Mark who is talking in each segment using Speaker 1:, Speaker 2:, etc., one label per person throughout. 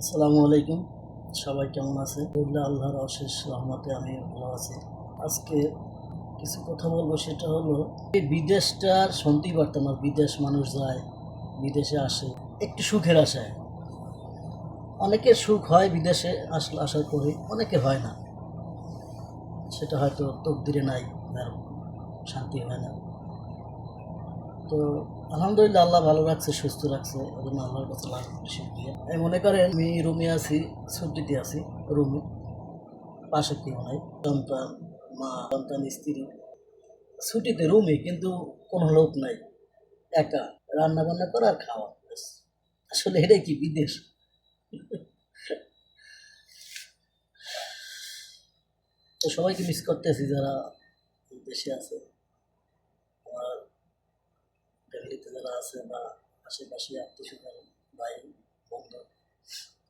Speaker 1: আসসালামু আলাইকুম। সবাই কেমন আছে? আল্লাহর অশেষ রহমতে আমি ভালো আছি। আজকে কিছু কথা বলবো, সেটা হলো এই বিদেশটা শুনতেই পারতাম না। বিদেশ মানুষ যায়, বিদেশে আসে একটু সুখের আশায়। অনেকের সুখ হয় বিদেশে আসার পরে, অনেকের হয় না। সেটা হয়তো তকদিরে নাই, তার শান্তি হয় না। তো আলহামদুলিল্লাহ, আল্লাহ ভালো রাখছে, সুস্থ রাখছে, ওই জন্য আল্লাহর কাছে লাখ কোটি শুকরিয়া। আমি মনে করেন আমি রুমে আছি, ছুটিতে আছি। রুমে পাশে কেউ নাই, সন্তান, মা, সন্তান, স্ত্রী, ছুটিতে রুমে, কিন্তু কোনো লোক নাই, একা রান্না বান্না করা আর খাওয়া, ব্যাস। আসলে এটাই কি বিদেশ? তো সবাইকে মিস করতেছি যারা দেশে আছে, আমার ফ্যামিলিতে যারা আছে, বা আশেপাশে আত্মীয় স্বজন, ভাই, বন্ধু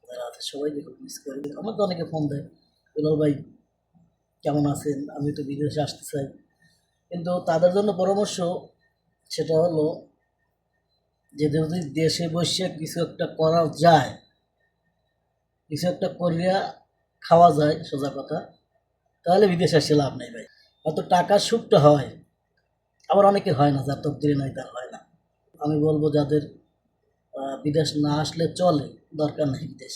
Speaker 1: যারা আছে, সবাইকে খুব মিস করি। আমার তো অনেকে ফোন দেয়, দুলাল ভাই কেমন আছেন, আমি তো বিদেশে আসতে চাই। কিন্তু তাদের জন্য পরামর্শ, সেটা হলো যে যদি দেশে বসে কিছু একটা করা যায়, কিছু একটা করিয়া খাওয়া যায়, সোজা কথা, তাহলে বিদেশে আসে লাভ নেই ভাই। হয়তো টাকার সুখটা হয়, আবার অনেকের হয় না, যার তকদিরে নাই তার হয় না। আমি বলবো যাদের বিদেশ না আসলে চলে, দরকার নেই বিদেশ।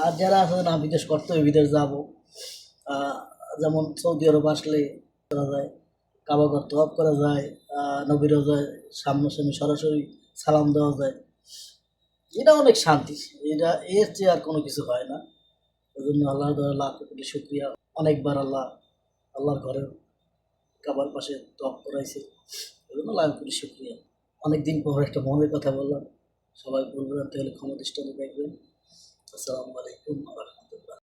Speaker 1: আর যারা আছে না বিদেশ করতে হবে, বিদেশ যাবো, যেমন সৌদি আরব আসলে করা যায়, কাবা ঘর তওয়াব করা যায়, নবী রোজায় সামনাসামনি সরাসরি সালাম দেওয়া যায়। এটা অনেক শান্তি। এটা এর চেয়ে আর কোনো কিছু হয় না। ওই জন্য আল্লাহর দয়া লাখ কোটি শুকরিয়া। অনেকবার আল্লাহর ঘরের কাবার পাশে তওয়াব করাইছে। ওই জন্য লাখ কোটি শুকরিয়া। অনেকদিন পর একটা মনের কথা বললাম। সবাই বলবেন, তাহলে ক্ষমা দৃষ্টান্তে দেখবেন। আসসালামু আলাইকুম।